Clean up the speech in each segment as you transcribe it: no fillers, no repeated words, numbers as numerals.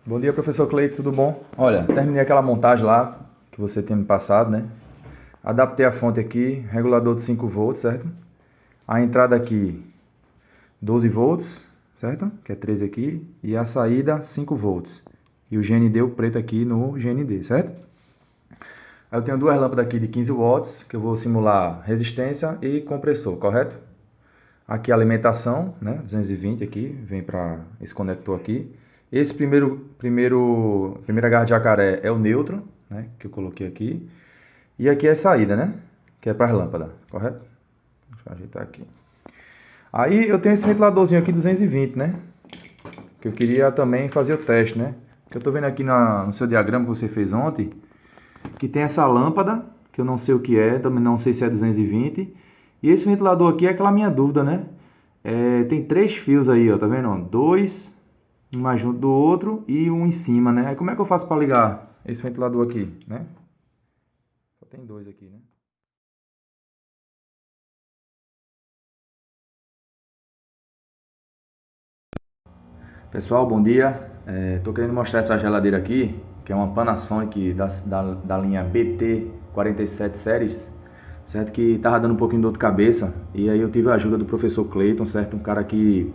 Bom dia, professor Cleito, tudo bom? Olha, terminei aquela montagem lá que você tinha me passado, né? Adaptei a fonte aqui, regulador de 5 volts, certo? A entrada aqui, 12 volts, certo? Que é 13 aqui. E a saída, 5 volts. E o GND, o preto aqui no GND, certo? Aí eu tenho duas lâmpadas aqui de 15 watts, que eu vou simular resistência e compressor, correto? Aqui a alimentação, né? 220 aqui, vem para esse conector aqui. Esse primeira garra de jacaré é o neutro, né? Que eu coloquei aqui. E aqui é a saída, né? Que é para as lâmpadas, correto? Deixa eu ajeitar aqui. Aí eu tenho esse ventiladorzinho aqui 220, né? Que eu queria também fazer o teste, né? Que eu tô vendo aqui no seu diagrama que você fez ontem, que tem essa lâmpada, que eu não sei o que é, também não sei se é 220. E esse ventilador aqui é aquela minha dúvida, né? Tem três fios aí, ó, tá vendo? Dois, um mais junto do outro e um em cima, né? Aí como é que eu faço para ligar esse ventilador aqui, né? Só tem dois aqui, né? Pessoal, bom dia. Tô querendo mostrar essa geladeira aqui, que é uma Panasonic da linha BT47 Series, certo? Que tava dando um pouquinho de dor de cabeça. E aí eu tive a ajuda do professor Clayton, certo? Um cara que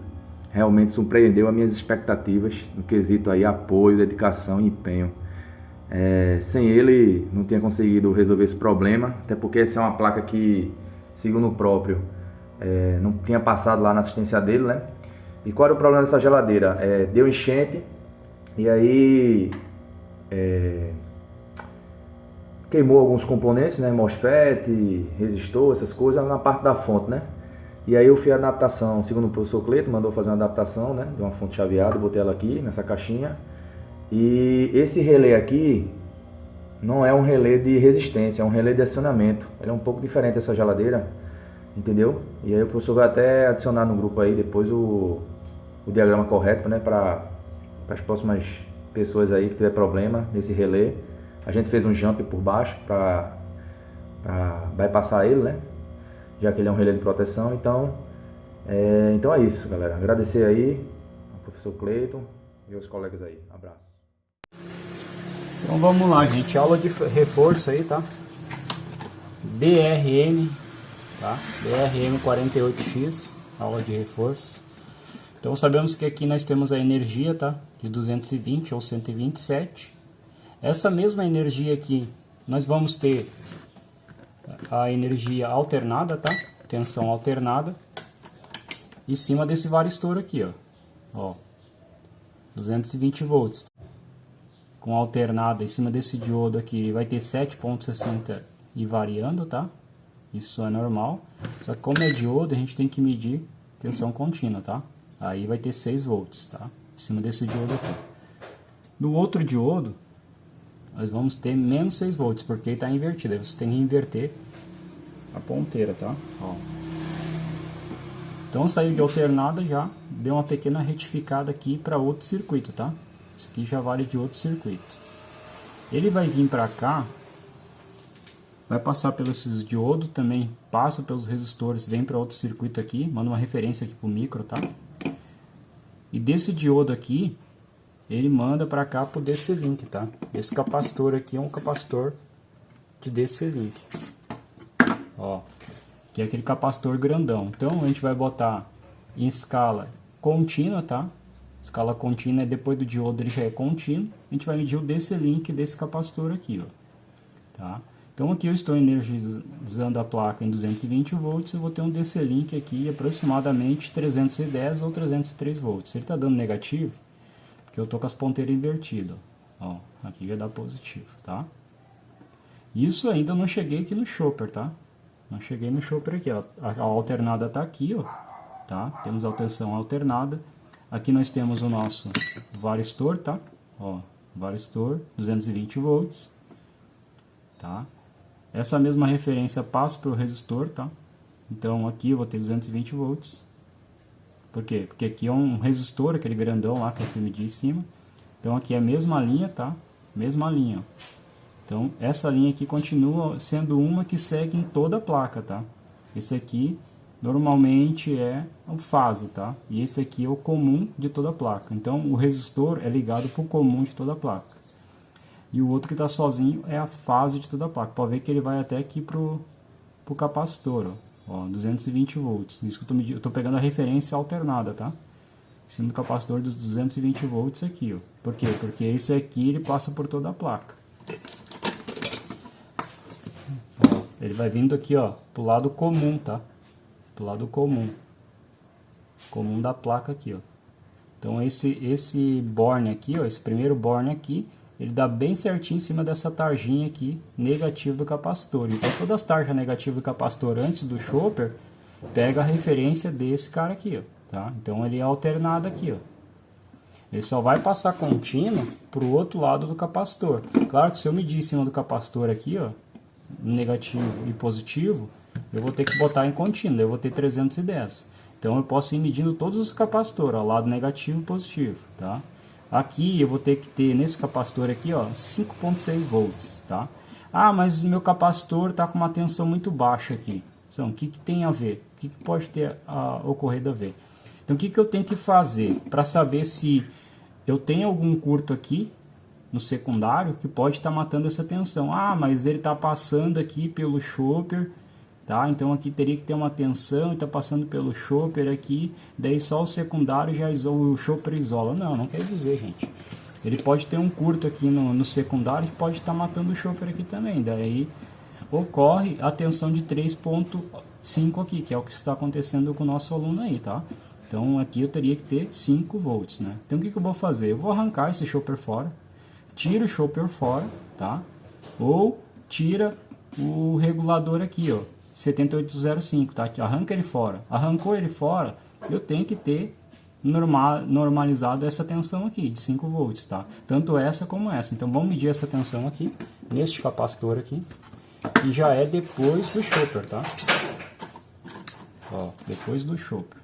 realmente surpreendeu as minhas expectativas no quesito aí apoio, dedicação e empenho. Sem ele não tinha conseguido resolver esse problema, até porque essa é uma placa que, segundo o próprio, não tinha passado lá na assistência dele, né? E qual era o problema dessa geladeira? Deu enchente e aí queimou alguns componentes, né? MOSFET, resistor, essas coisas na parte da fonte, né? E aí eu fiz a adaptação, segundo o professor Cleiton, mandou fazer uma adaptação, né? De uma fonte chaveada, botei ela aqui nessa caixinha. E esse relé aqui não é um relé de resistência, é um relé de acionamento. Ele é um pouco diferente essa geladeira, entendeu? E aí o professor vai até adicionar no grupo aí depois o diagrama correto, né? Para as próximas pessoas aí que tiver problema nesse relé. A gente fez um jump por baixo para bypassar ele, né? Já que ele é um relé de proteção. Então é isso, galera. Agradecer aí ao professor Cleiton e aos colegas aí. Abraço. Então vamos lá, gente. Aula de reforço aí, tá? DRM, tá? DRM 48X, aula de reforço. Então sabemos que aqui nós temos a energia, tá? De 220 ou 127. Essa mesma energia aqui, nós vamos ter a energia alternada, tá? Tensão alternada. Em cima desse varistor aqui, ó. 220 volts. Com alternada em cima desse diodo aqui, vai ter 7,60 e variando, tá? Isso é normal. Só que como é diodo, a gente tem que medir tensão contínua, tá? Aí vai ter 6 volts, tá? Em cima desse diodo aqui. No outro diodo, nós vamos ter menos 6 volts, porque está invertido. Aí você tem que inverter a ponteira, tá? Ó. Então saiu de alternada já, deu uma pequena retificada aqui para outro circuito, tá? Isso aqui já vale de outro circuito. Ele vai vir para cá, vai passar pelos diodos, também passa pelos resistores, vem para outro circuito aqui, manda uma referência aqui pro micro, tá? E desse diodo aqui, ele manda para cá pro DC-Link, tá? Esse capacitor aqui é um capacitor de DC-Link. Ó, que é aquele capacitor grandão. Então a gente vai botar em escala contínua, tá? Escala contínua é depois do diodo, ele já é contínuo. A gente vai medir o DC-Link desse capacitor aqui, ó. Tá? Então aqui eu estou energizando a placa em 220 volts, eu vou ter um DC-Link aqui aproximadamente 310 ou 303 volts. Se ele está dando negativo, porque eu estou com as ponteiras invertidas, ó. Aqui já dá positivo, tá? Isso ainda não cheguei aqui no chopper, tá? Não cheguei no chopper aqui, ó. A alternada está aqui, ó. Tá? Temos a tensão alternada. Aqui nós temos o nosso varistor, tá? Ó, varistor, 220 volts, tá? Essa mesma referência passa para o resistor, tá? Então aqui eu vou ter 220 volts. Por quê? Porque aqui é um resistor, aquele grandão lá que eu medi em cima. Então aqui é a mesma linha, tá? Mesma linha, ó. Então essa linha aqui continua sendo uma que segue em toda a placa, tá? Esse aqui normalmente é o fase, tá? E esse aqui é o comum de toda a placa. Então o resistor é ligado para o comum de toda a placa. E o outro que está sozinho é a fase de toda a placa. Pode ver que ele vai até aqui pro capacitor, ó, 220 volts. Isso que eu tô pegando a referência alternada, tá? Em cima do capacitor dos 220 volts aqui, ó. Por quê? Porque esse aqui ele passa por toda a placa. Ó, ele vai vindo aqui, ó, pro lado comum, tá? Pro lado comum da placa aqui, ó. Então esse borne aqui, ó, esse primeiro borne aqui, ele dá bem certinho em cima dessa tarjinha aqui, negativa do capacitor. Então todas as tarjas negativas do capacitor antes do chopper, pega a referência desse cara aqui, ó, tá? Então ele é alternado aqui, ó. Ele só vai passar contínuo para o outro lado do capacitor. Claro que se eu medir em cima do capacitor aqui, ó, negativo e positivo, eu vou ter que botar em contínuo, eu vou ter 310. Então eu posso ir medindo todos os capacitores, ó, lado negativo e positivo, tá? Aqui eu vou ter que ter, nesse capacitor aqui, ó, 5.6 volts, tá? Ah, mas meu capacitor está com uma tensão muito baixa aqui. Então, o que tem a ver? O que pode ter ocorrido a ver? Então, o que eu tenho que fazer para saber se eu tenho algum curto aqui no secundário que pode estar matando essa tensão? Ah, mas ele está passando aqui pelo chopper, tá? Então aqui teria que ter uma tensão e está passando pelo chopper aqui, daí só o secundário já isola, o chopper isola. Não quer dizer, gente. Ele pode ter um curto aqui no secundário que pode estar matando o chopper aqui também. Daí ocorre a tensão de 3.5 aqui, que é o que está acontecendo com o nosso aluno aí, tá? Então aqui eu teria que ter 5 volts, né? Então o que eu vou fazer? Eu vou arrancar esse chopper fora, tira o chopper fora, tá? Ou tira o regulador aqui, ó, 7805, tá? Arranca ele fora. Arrancou ele fora, eu tenho que ter normalizado essa tensão aqui de 5 volts, tá? Tanto essa como essa. Então vamos medir essa tensão aqui neste capacitor aqui, que já é depois do chopper, tá? Ó, depois do chopper.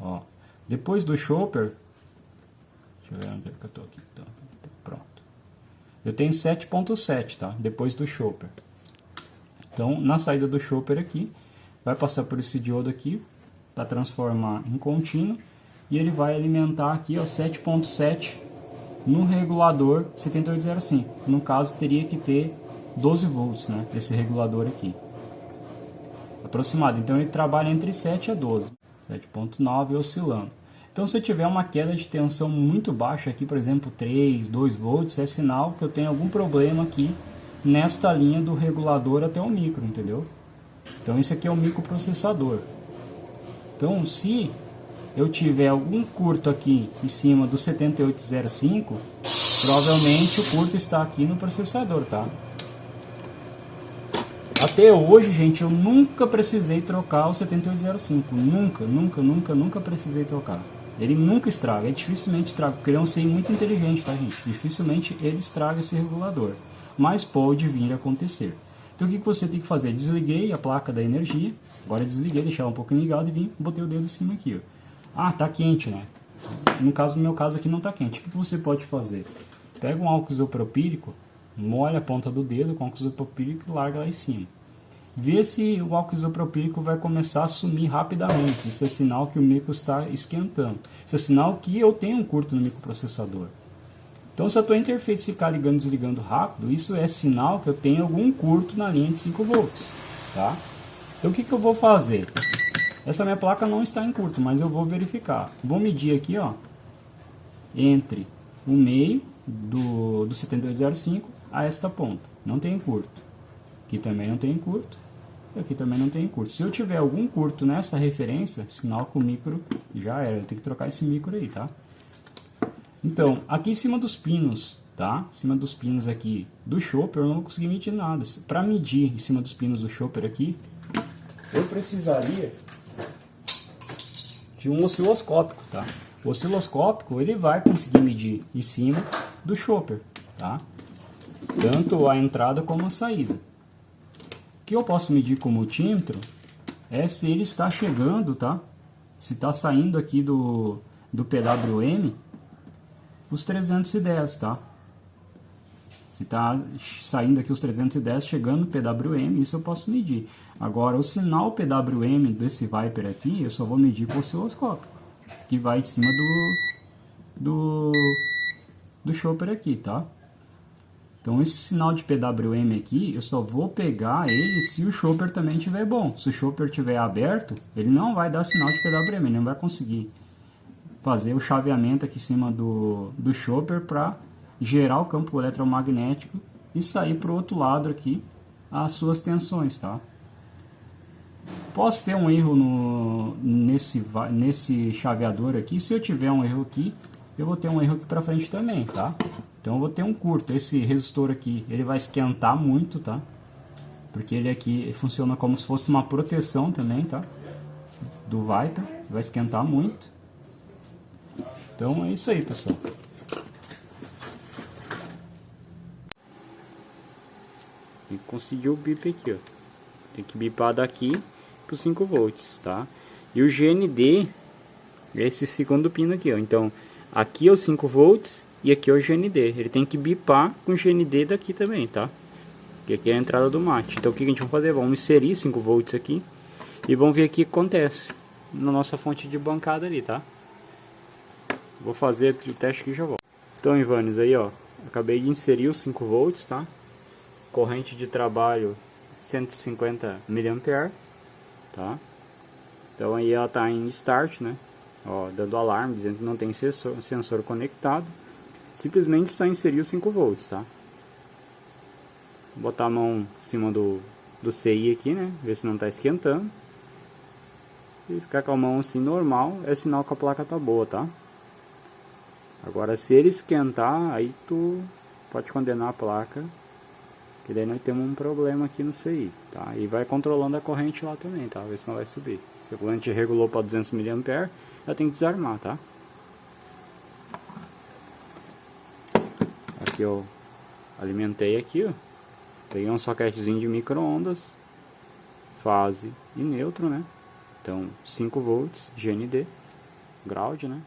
Ó, depois do chopper, deixa eu ver onde é que eu tô aqui, então, pronto. Eu tenho 7.7, tá? Depois do chopper. Então, na saída do chopper aqui, vai passar por esse diodo aqui, para transformar em contínuo, e ele vai alimentar aqui, ó, 7.7 no regulador 7805. No caso, teria que ter 12 volts, né? Esse regulador aqui. Aproximado. Então, ele trabalha entre 7 a 12. 7.9 oscilando. Então se eu tiver uma queda de tensão muito baixa aqui, por exemplo 3, 2 volts, é sinal que eu tenho algum problema aqui nesta linha do regulador até o micro, entendeu? Então esse aqui é o microprocessador. Então se eu tiver algum curto aqui em cima do 7805, provavelmente o curto está aqui no processador, tá? Até hoje, gente, eu nunca precisei trocar o 7805. Nunca precisei trocar. Ele nunca estraga, ele dificilmente estraga, porque ele é um CI muito inteligente, tá, gente? Dificilmente ele estraga esse regulador, mas pode vir a acontecer. Então o que você tem que fazer? Desliguei a placa da energia, agora desliguei, deixar um pouquinho ligado e vim, botei o dedo em cima aqui, ó. Ah, tá quente, né? No meu caso aqui não tá quente. O que você pode fazer? Pega um álcool isopropílico, molha a ponta do dedo com álcool isopropílico e larga lá em cima. Vê se o álcool isopropílico vai começar a sumir rapidamente. Isso é sinal que o micro está esquentando. Isso é sinal que eu tenho um curto no microprocessador. Então, se a tua interface ficar ligando e desligando rápido, isso é sinal que eu tenho algum curto na linha de 5 volts. Tá? Então, o que eu vou fazer? Essa minha placa não está em curto, mas eu vou verificar. Vou medir aqui, ó, entre o meio do 7205 a esta ponta. Não tem curto. Aqui também não tem curto. Aqui também não tem curto. Se eu tiver algum curto nessa referência, sinal que o micro já era. Eu tenho que trocar esse micro aí, tá? Então, aqui em cima dos pinos, tá? Em cima dos pinos aqui do chopper, eu não vou conseguir medir nada. Para medir em cima dos pinos do chopper aqui, eu precisaria de um osciloscópico, tá? O osciloscópico, ele vai conseguir medir em cima do chopper, tá? Tanto a entrada como a saída. O que eu posso medir com o multímetro é se ele está chegando, tá? Se está saindo aqui do PWM os 310, tá? Se está saindo aqui os 310, chegando no PWM, isso eu posso medir. Agora, o sinal PWM desse Viper aqui, eu só vou medir com o osciloscópio, que vai em cima do chopper aqui, tá? Então, esse sinal de PWM aqui, eu só vou pegar ele se o chopper também estiver bom. Se o chopper estiver aberto, ele não vai dar sinal de PWM, ele não vai conseguir fazer o chaveamento aqui em cima do chopper para gerar o campo eletromagnético e sair para o outro lado aqui as suas tensões, tá? Posso ter um erro nesse chaveador aqui. Se eu tiver um erro aqui, eu vou ter um erro aqui para frente também, tá? Então eu vou ter um curto. Esse resistor aqui, ele vai esquentar muito, tá? Porque ele aqui funciona como se fosse uma proteção também, tá? Do Viper, vai esquentar muito. Então é isso aí, pessoal. E conseguiu o bip aqui, ó. Tem que bipar daqui para os 5 volts, tá? E o GND é esse segundo pino aqui, ó. Então, aqui é os 5 volts e aqui é o GND. Ele tem que bipar com o GND daqui também, tá? E aqui é a entrada do mate. Então, o que a gente vai fazer? Vamos inserir 5 volts aqui e vamos ver o que acontece na nossa fonte de bancada ali, tá? Vou fazer o teste aqui e já volto. Então, Ivanes, aí, ó. Acabei de inserir os 5 volts, tá? Corrente de trabalho 150 mA, tá? Então aí ela tá em start, né? Ó, dando alarme, dizendo que não tem sensor conectado. Simplesmente só inserir os 5 volts, tá? Vou botar a mão em cima do CI aqui, né? Ver se não tá esquentando. E ficar com a mão assim normal, é sinal que a placa tá boa, tá? Agora se ele esquentar, aí tu pode condenar a placa. E daí nós temos um problema aqui no CI, tá? E vai controlando a corrente lá também, tá? Ver se não vai subir. Quando a gente regulou para 200 mA, já tem que desarmar, tá? Aqui eu alimentei aqui, ó. Peguei um soquetezinho de micro-ondas, fase e neutro, né? Então 5 volts, GND, ground, né?